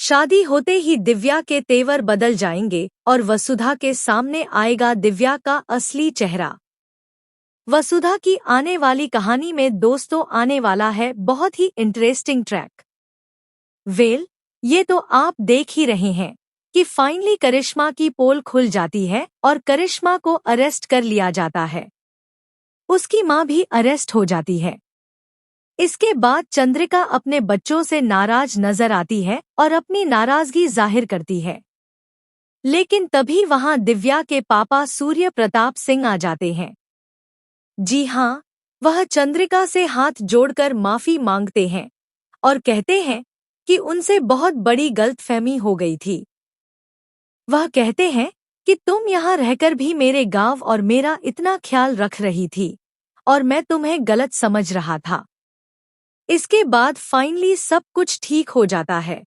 शादी होते ही दिव्या के तेवर बदल जाएंगे और वसुधा के सामने आएगा दिव्या का असली चेहरा। वसुधा की आने वाली कहानी में दोस्तों आने वाला है बहुत ही इंटरेस्टिंग ट्रैक। ये तो आप देख ही रहे हैं कि फाइनली करिश्मा की पोल खुल जाती है और करिश्मा को अरेस्ट कर लिया जाता है। उसकी मां भी अरेस्ट हो जाती है। इसके बाद चंद्रिका अपने बच्चों से नाराज नजर आती है और अपनी नाराजगी जाहिर करती है। लेकिन तभी वहां दिव्या के पापा सूर्य प्रताप सिंह आ जाते हैं। जी हाँ, वह चंद्रिका से हाथ जोड़कर माफी मांगते हैं और कहते हैं कि उनसे बहुत बड़ी गलतफहमी हो गई थी। वह कहते हैं कि तुम यहाँ रहकर भी मेरे गांव और मेरा इतना ख्याल रख रही थी और मैं तुम्हें गलत समझ रहा था। इसके बाद फाइनली सब कुछ ठीक हो जाता है।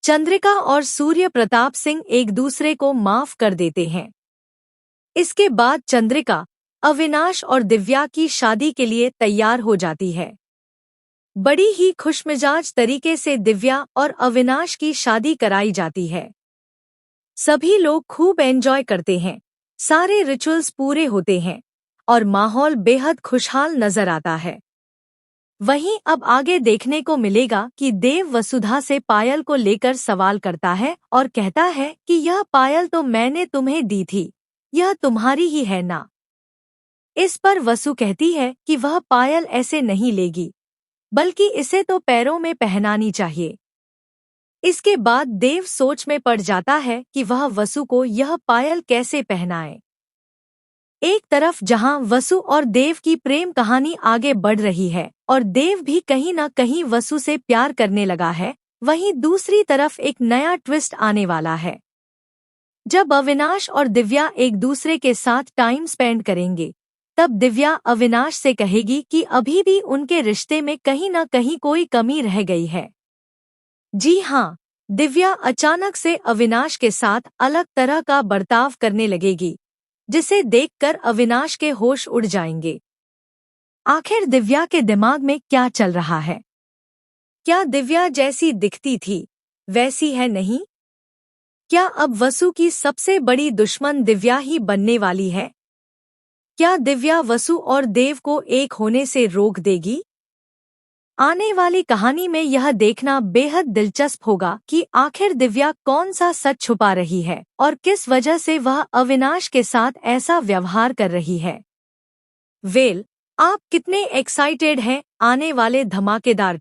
चंद्रिका और सूर्य प्रताप सिंह एक दूसरे को माफ कर देते हैं। इसके बाद चंद्रिका अविनाश और दिव्या की शादी के लिए तैयार हो जाती है। बड़ी ही खुशमिजाज तरीके से दिव्या और अविनाश की शादी कराई जाती है। सभी लोग खूब एंजॉय करते हैं, सारे रिचुअल्स पूरे होते हैं और माहौल बेहद खुशहाल नजर आता है। वहीं अब आगे देखने को मिलेगा कि देव वसुधा से पायल को लेकर सवाल करता है और कहता है कि यह पायल तो मैंने तुम्हें दी थी, यह तुम्हारी ही है ना। इस पर वसु कहती है कि वह पायल ऐसे नहीं लेगी, बल्कि इसे तो पैरों में पहनानी चाहिए। इसके बाद देव सोच में पड़ जाता है कि वह वसु को यह पायल कैसे पहनाए। एक तरफ जहां वसु और देव की प्रेम कहानी आगे बढ़ रही है और देव भी कहीं न कहीं वसु से प्यार करने लगा है, वहीं दूसरी तरफ एक नया ट्विस्ट आने वाला है। जब अविनाश और दिव्या एक दूसरे के साथ टाइम स्पेंड करेंगे, तब दिव्या अविनाश से कहेगी कि अभी भी उनके रिश्ते में कहीं न कहीं कोई कमी रह गई है। जी हाँ, दिव्या अचानक से अविनाश के साथ अलग तरह का बर्ताव करने लगेगी, जिसे देखकर अविनाश के होश उड़ जाएंगे। आखिर दिव्या के दिमाग में क्या चल रहा है? क्या दिव्या जैसी दिखती थी वैसी है नहीं? क्या अब वसु की सबसे बड़ी दुश्मन दिव्या ही बनने वाली है? क्या दिव्या वसु और देव को एक होने से रोक देगी? आने वाली कहानी में यह देखना बेहद दिलचस्प होगा कि आखिर दिव्या कौन सा सच छुपा रही है और किस वजह से वह अविनाश के साथ ऐसा व्यवहार कर रही है। आप कितने एक्साइटेड हैं आने वाले धमाकेदार